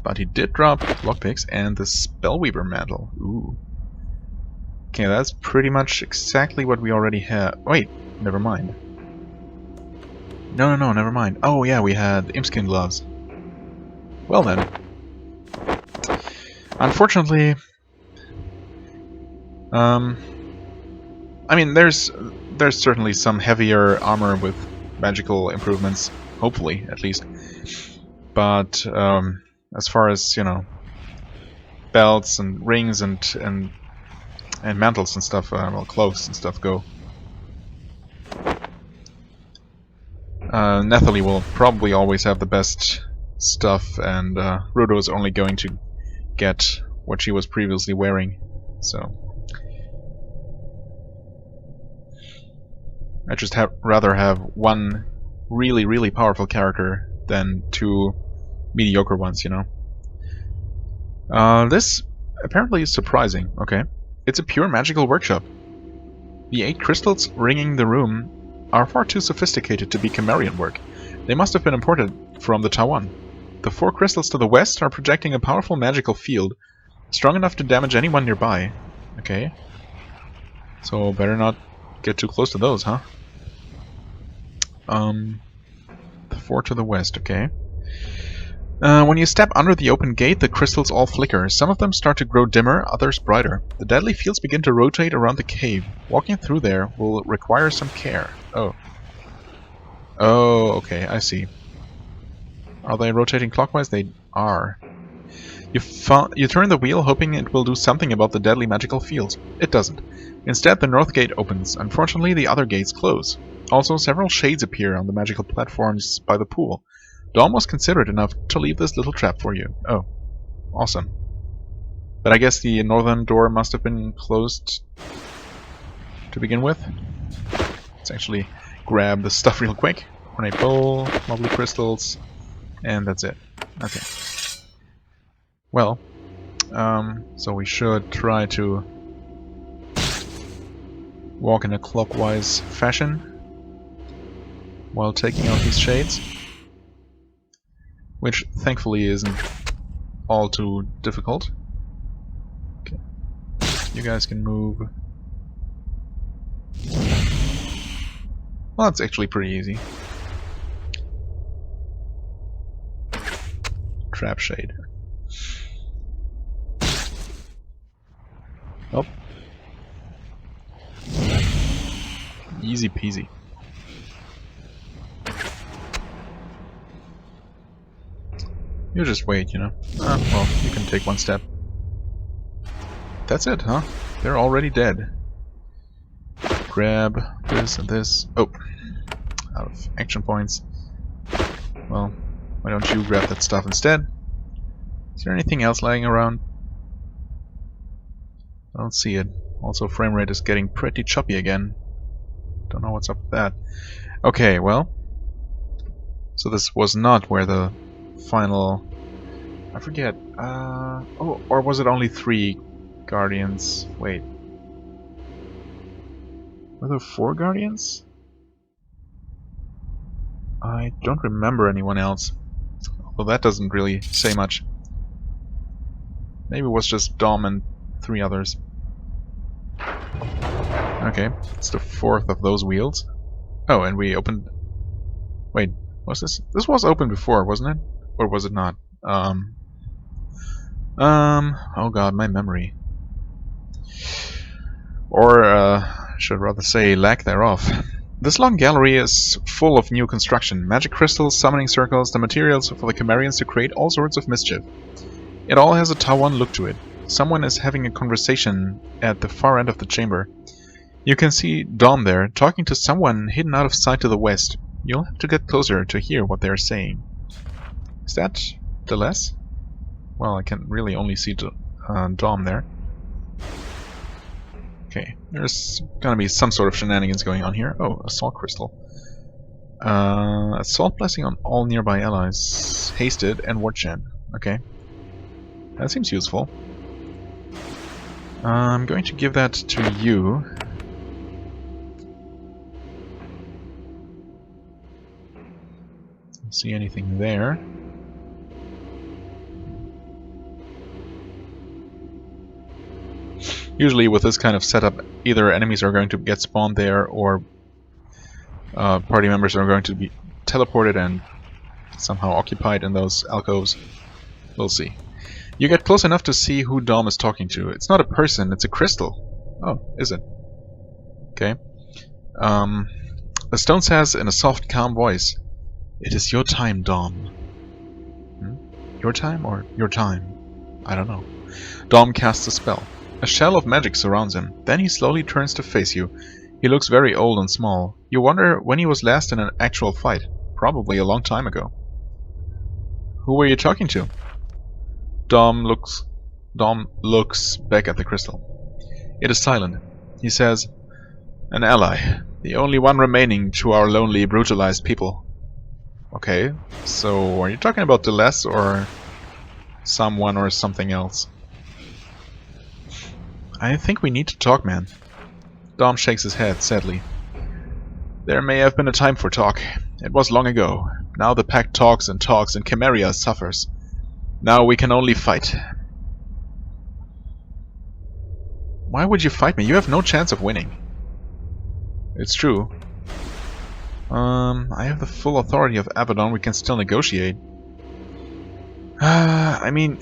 But he did drop lockpicks and the Spellweaver mantle. Ooh. Okay, that's pretty much exactly what we already had. Wait, never mind. No, never mind. Oh yeah, we had Imskin gloves. Well then. Unfortunately, I mean, there's certainly some heavier armor with magical improvements, hopefully, at least. But as far as, you know, belts and rings and mantles and stuff, well, cloaks and stuff go, Netherly will probably always have the best stuff, and Rudo is only going to get what she was previously wearing, so I just rather have one really, really powerful character than two mediocre ones, you know. This apparently is surprising. Okay. It's a pure magical workshop. The 8 crystals ringing the room are far too sophisticated to be Cimmerian work. They must have been imported from the Tawan. The 4 crystals to the west are projecting a powerful magical field, strong enough to damage anyone nearby. Okay. So better not get too close to those, huh? The 4 to the west, okay. When you step under the open gate, the crystals all flicker. Some of them start to grow dimmer, others brighter. The deadly fields begin to rotate around the cave. Walking through there will require some care. Oh. Oh, okay, I see. Are they rotating clockwise? They are. You turn the wheel, hoping it will do something about the deadly magical fields. It doesn't. Instead, the north gate opens. Unfortunately, the other gates close. Also, several shades appear on the magical platforms by the pool. Dawn was considerate enough to leave this little trap for you. Oh, awesome. But I guess the northern door must have been closed to begin with. Let's actually grab the stuff real quick. Ornate bowl, lovely crystals, and that's it. Okay. Well, so we should try to walk in a clockwise fashion. while taking out these shades, which thankfully isn't all too difficult. Okay. You guys can move. Well, that's actually pretty easy. Trap shade. Oh. Easy peasy. You just wait, you know. Well, you can take one step. That's it, huh? They're already dead. Grab this and this. Oh, out of action points. Well, why don't you grab that stuff instead? Is there anything else lying around? I don't see it. Also, frame rate is getting pretty choppy again. Don't know what's up with that. Okay, well. So this was not where the final... I forget. Oh, or was it only 3 Guardians? Wait. Were there 4 Guardians? I don't remember anyone else. Well, that doesn't really say much. Maybe it was just Dom and 3 others. Okay, it's the 4th of those wheels. Oh, and we opened... Wait, was this... This was open before, wasn't it? Or was it not? Oh god, my memory. Or, should rather say lack thereof. This long gallery is full of new construction. Magic crystals, summoning circles, the materials for the Cimmerians to create all sorts of mischief. It all has a Tawan look to it. Someone is having a conversation at the far end of the chamber. You can see Dom there, talking to someone hidden out of sight to the west. You'll have to get closer to hear what they're saying. Is that Deleuze? Well, I can really only see Dom there. Okay, there's gonna be some sort of shenanigans going on here. Oh, assault crystal. Assault blessing on all nearby allies. Hasted and ward gen. Okay. That seems useful. I'm going to give that to you. Don't see anything there. Usually with this kind of setup, either enemies are going to get spawned there, or party members are going to be teleported and somehow occupied in those alcoves. We'll see. You get close enough to see who Dom is talking to. It's not a person, it's a crystal. Oh, is it? Okay. The stone says in a soft, calm voice, "It is your time, Dom." Your time or your time? I don't know. Dom casts a spell. A shell of magic surrounds him. Then he slowly turns to face you. He looks very old and small. You wonder when he was last in an actual fight. Probably a long time ago. Who were you talking to? Dom looks back at the crystal. It is silent. He says, "An ally. The only one remaining to our lonely, brutalized people." Okay, so are you talking about Deleuze or someone or something else? I think we need to talk, man. Dom shakes his head sadly. There may have been a time for talk. It was long ago. Now the pack talks, and Cimmeria suffers. Now we can only fight. Why would you fight me? You have no chance of winning. It's true. I have the full authority of Avadon. We can still negotiate. I mean,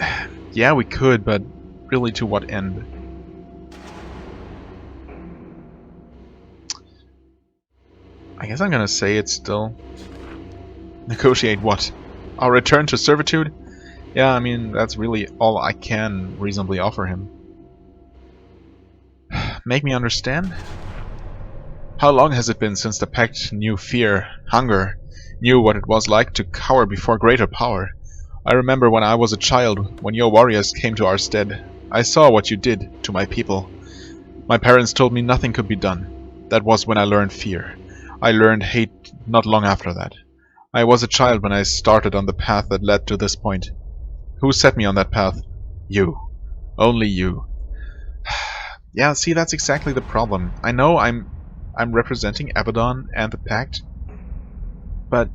yeah, we could, but really to what end? I guess I'm gonna say it's still... Negotiate what? Our return to servitude? Yeah, I mean, that's really all I can reasonably offer him. Make me understand? How long has it been since the Pact knew fear, hunger, knew what it was like to cower before greater power? I remember when I was a child, when your warriors came to our stead. I saw what you did to my people. My parents told me nothing could be done. That was when I learned fear. I learned hate not long after that. I was a child when I started on the path that led to this point. Who set me on that path? You. Only you. Yeah, see, that's exactly the problem. I know I'm representing Avadon and the Pact, But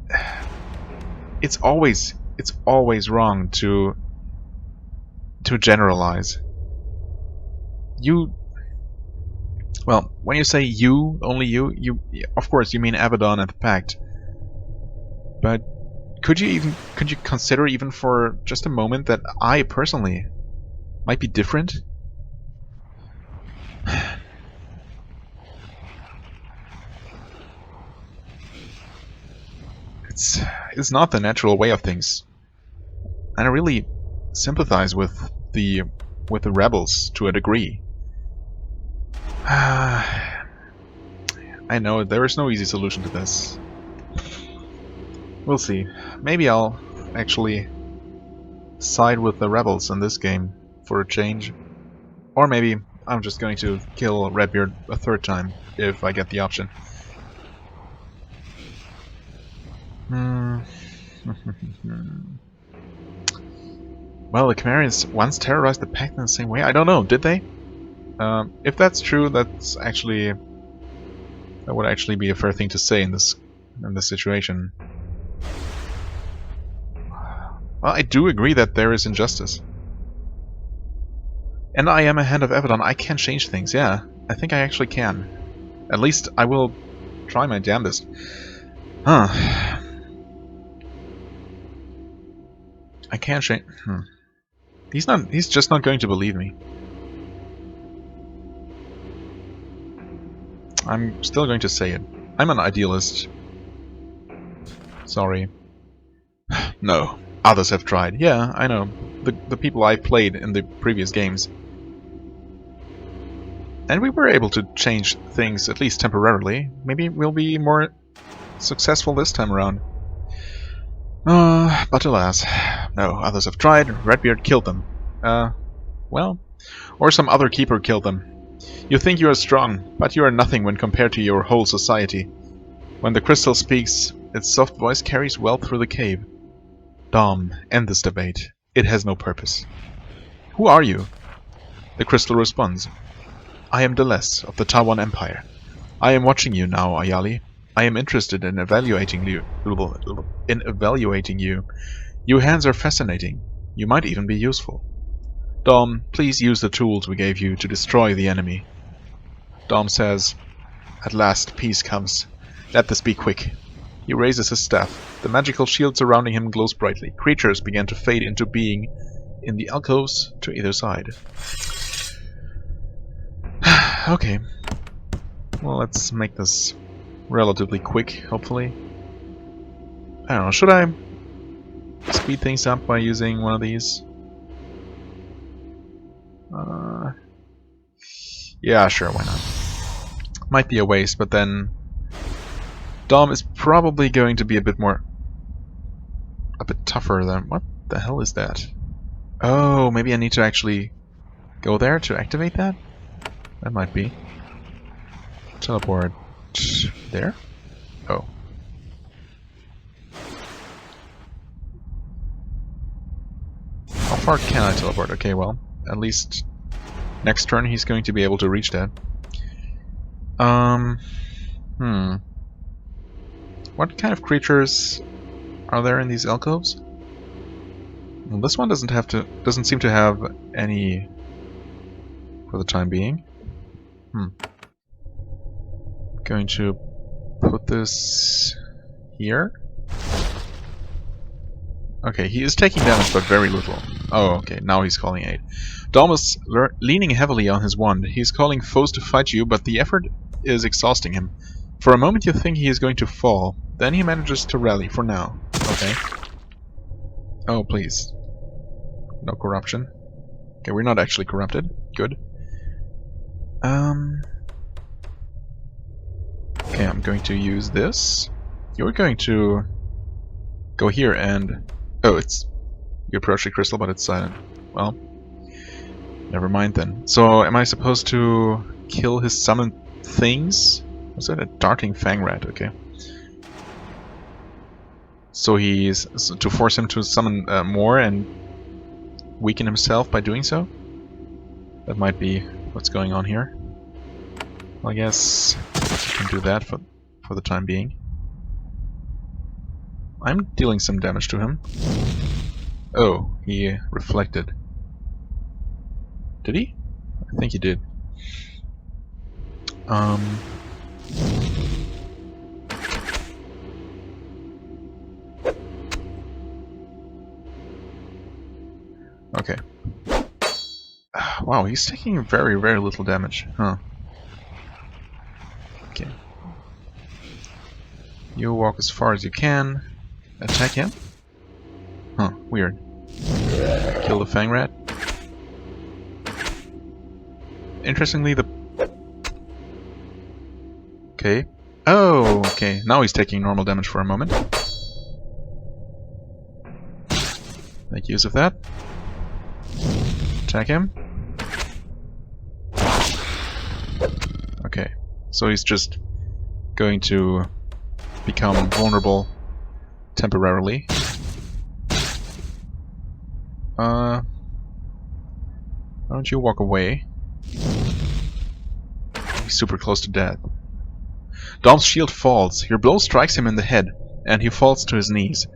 it's always wrong to generalize. Well, when you say you, only you, of course you mean Avadon and the Pact. But could you consider even for just a moment that I personally might be different? It's not the natural way of things. And I really sympathize with the rebels to a degree. I know there is no easy solution to this. We'll see. Maybe I'll actually side with the rebels in this game for a change. Or maybe I'm just going to kill Redbeard a third time if I get the option. Well, the Chimerians once terrorized the Pact in the same way. I don't know, did they? If that's true, that would actually be a fair thing to say in this situation. Well, I do agree that there is injustice. And I am a Hand of Avadon. I can change things, yeah. I think I actually can. At least I will try my damnedest. Huh. I can't change... He's just not going to believe me. I'm still going to say it. I'm an idealist. Sorry. No. Others have tried. Yeah, I know. The people I played in the previous games. And we were able to change things, at least temporarily. Maybe we'll be more successful this time around. But alas. No, others have tried. Redbeard killed them. Well, or some other keeper killed them. You think you are strong, but you are nothing when compared to your whole society. When the crystal speaks, its soft voice carries well through the cave. Dom, end this debate. It has no purpose. Who are you? The crystal responds. I am Deles of the Tawan Empire. I am watching you now, Ayali. I am interested in evaluating you. Your hands are fascinating. You might even be useful. Dom, please use the tools we gave you to destroy the enemy. Dom says, at last peace comes. Let this be quick. He raises his staff. The magical shield surrounding him glows brightly. Creatures begin to fade into being in the alcoves to either side. Okay. Well, let's make this relatively quick, hopefully. I don't know, should I speed things up by using one of these? Yeah, sure, why not? Might be a waste, but then Dom is probably going to be a bit tougher than... What the hell is that? Oh, maybe I need to actually go there to activate that? That might be. Teleport there? Oh. How far can I teleport? Okay, well, at least next turn he's going to be able to reach that. What kind of creatures are there in these alcoves? Well, this one doesn't seem to have any for the time being. Going to put this here. Okay, he is taking damage, but very little. Oh, okay, now he's calling aid. Dom is leaning heavily on his wand. He's calling foes to fight you, but the effort is exhausting him. For a moment you think he is going to fall, then he manages to rally for now. Okay. Oh, please. No corruption. Okay, we're not actually corrupted. Good. Okay, I'm going to use this. You're going to go here and... Oh, you approach the crystal, but it's silent. Well, never mind then. So, am I supposed to kill his summoned things? Was that a darting fang rat? Okay. So to force him to summon more and weaken himself by doing so? That might be what's going on here. Well, I guess I can do that for the time being. I'm dealing some damage to him. Oh, he reflected. Did he? I think he did. Okay. Wow, he's taking very, very little damage. Huh. Okay. You walk as far as you can. Attack him? Huh, weird. Kill the Fang Rat. Interestingly, the... Okay. Oh, okay. Now he's taking normal damage for a moment. Make use of that. Attack him. Okay. So he's just going to become vulnerable temporarily. Why don't you walk away? He's super close to death. Dom's shield falls. Your blow strikes him in the head, and he falls to his knees.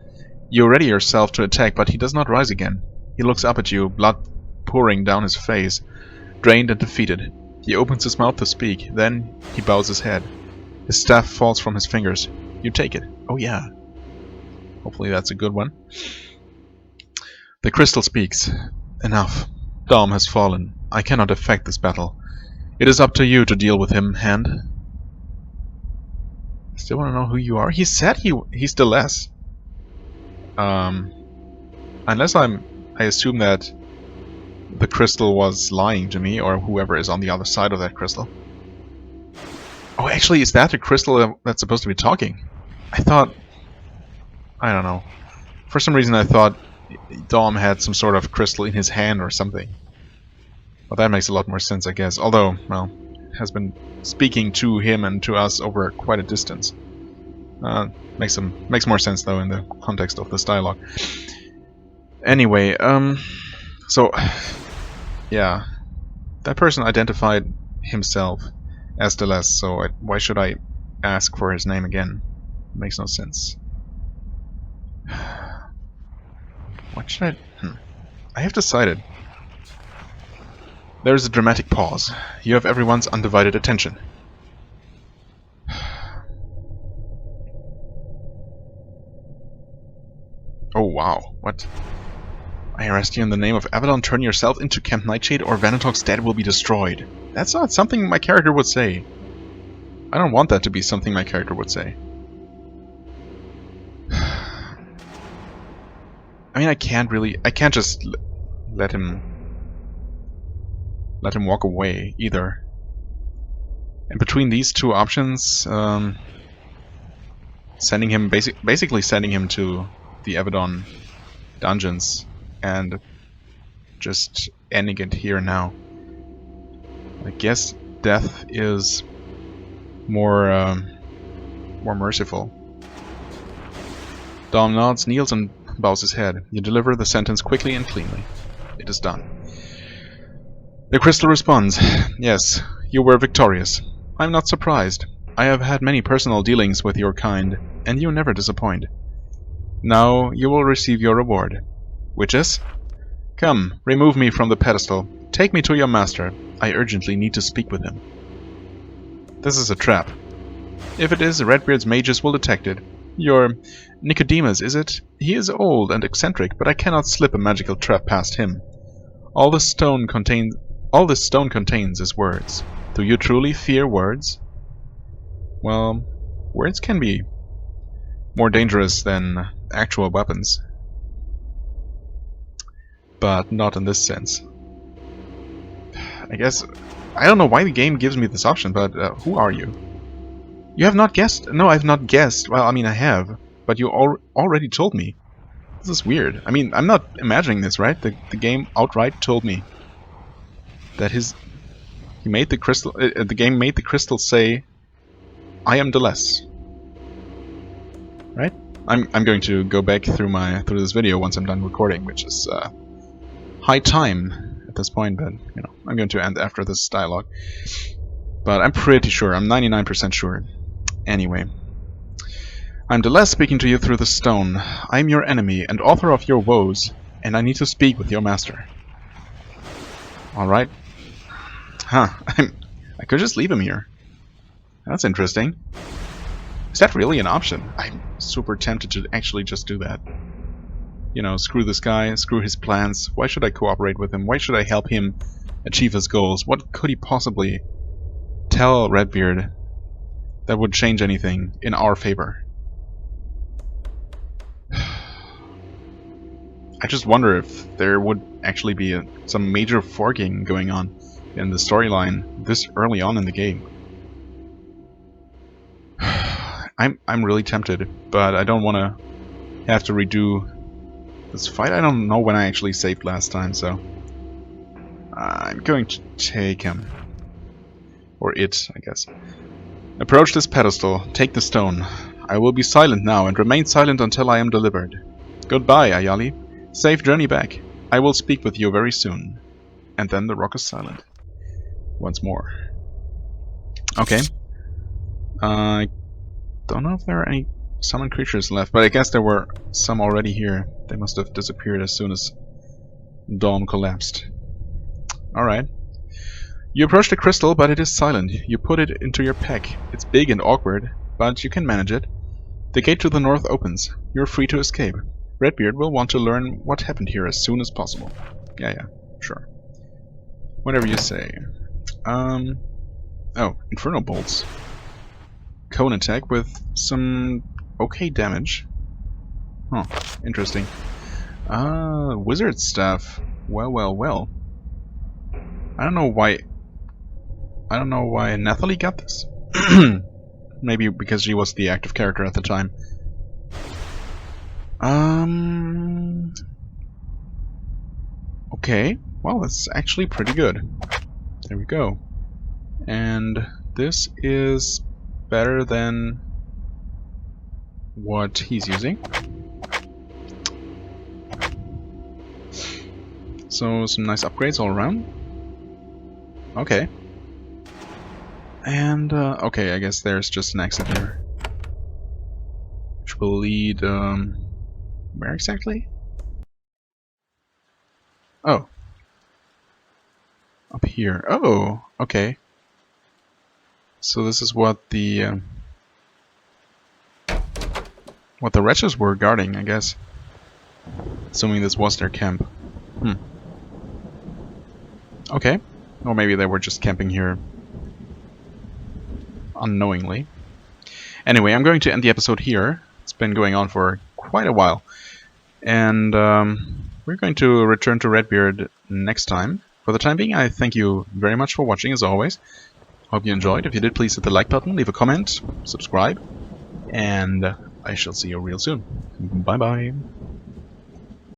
You ready yourself to attack, but he does not rise again. He looks up at you, blood pouring down his face, drained and defeated. He opens his mouth to speak, then he bows his head. His staff falls from his fingers. You take it. Oh yeah. Hopefully that's a good one. The crystal speaks. Enough. Dom has fallen. I cannot affect this battle. It is up to you to deal with him, Hand. Still want to know who you are? He said he's the less. Unless I assume that the crystal was lying to me, or whoever is on the other side of that crystal. Oh, actually, is that the crystal that's supposed to be talking? I thought... I don't know. For some reason I thought Dom had some sort of crystal in his hand or something. Well, that makes a lot more sense, I guess. Although, well, it has been speaking to him and to us over quite a distance. Makes more sense, though, in the context of this dialogue. Anyway, so... Yeah. That person identified himself as the less, so why should I ask for his name again? It makes no sense. What should I have decided. There is a dramatic pause. You have everyone's undivided attention. Oh wow, what? I arrest you in the name of Avadon, turn yourself into Camp Nightshade or Vanatok's dead will be destroyed. That's not something my character would say. I don't want that to be something my character would say. I mean, I can't just let him walk away either. And between these two options, sending him basically sending him to the Avadon dungeons and just ending it here now. I guess death is more merciful. Dom nods, kneels, and bows his head. You deliver the sentence quickly and cleanly. It is done. The crystal responds, yes, you were victorious. I'm not surprised. I have had many personal dealings with your kind, and you never disappoint. Now you will receive your reward. Which is? Come, remove me from the pedestal. Take me to your master. I urgently need to speak with him. This is a trap. If it is, Redbeard's mages will detect it. Your Nicodemus, is it? He is old and eccentric, but I cannot slip a magical trap past him. All this stone contains is words. Do you truly fear words? Well, words can be more dangerous than actual weapons. But not in this sense. I guess... I don't know why the game gives me this option, but who are you? You have not guessed? No, I have not guessed. Well, I mean, I have. But you already told me. This is weird. I mean, I'm not imagining this, right? The game outright told me that he made the crystal... the game made the crystal say, I am the less. Right? I'm going to go back through this video once I'm done recording, which is high time at this point, but you know, I'm going to end after this dialogue. But I'm pretty sure, I'm 99% sure. Anyway, I'm the last speaking to you through the stone. I'm your enemy and author of your woes, and I need to speak with your master. Alright. Huh. I could just leave him here. That's interesting. Is that really an option? I'm super tempted to actually just do that. You know, screw this guy, screw his plans. Why should I cooperate with him? Why should I help him achieve his goals? What could he possibly tell Redbeard that would change anything in our favor? I just wonder if there would actually be some major forking going on in the storyline this early on in the game. I'm really tempted, but I don't want to have to redo this fight. I don't know when I actually saved last time, so I'm going to take him. Or it, I guess. Approach this pedestal. Take the stone. I will be silent now, and remain silent until I am delivered. Goodbye, Ayali. Safe journey back. I will speak with you very soon. And then the rock is silent. Once more. Okay. I don't know if there are any summoned creatures left, but I guess there were some already here. They must have disappeared as soon as dawn collapsed. Alright. You approach the crystal, but it is silent. You put it into your pack. It's big and awkward, but you can manage it. The gate to the north opens. You're free to escape. Redbeard will want to learn what happened here as soon as possible. Yeah, sure. Whatever you say. Oh, Inferno Bolts. Cone attack with some okay damage. Huh, interesting. Wizard Staff. Well. I don't know why Nathalie got this. Maybe because she was the active character at the time. Okay, well, that's actually pretty good. There we go. And this is better than what he's using. So, some nice upgrades all around. Okay. And, okay, I guess there's just an exit here. Which will lead, where exactly? Oh. Up here. Oh, okay. So this is what the wretches were guarding, I guess. Assuming this was their camp. Okay. Or maybe they were just camping here unknowingly. Anyway, I'm going to end the episode here. It's been going on for quite a while. And we're going to return to Redbeard next time. For the time being, I thank you very much for watching, as always. Hope you enjoyed. If you did, please hit the like button, leave a comment, subscribe, and I shall see you real soon. Bye-bye.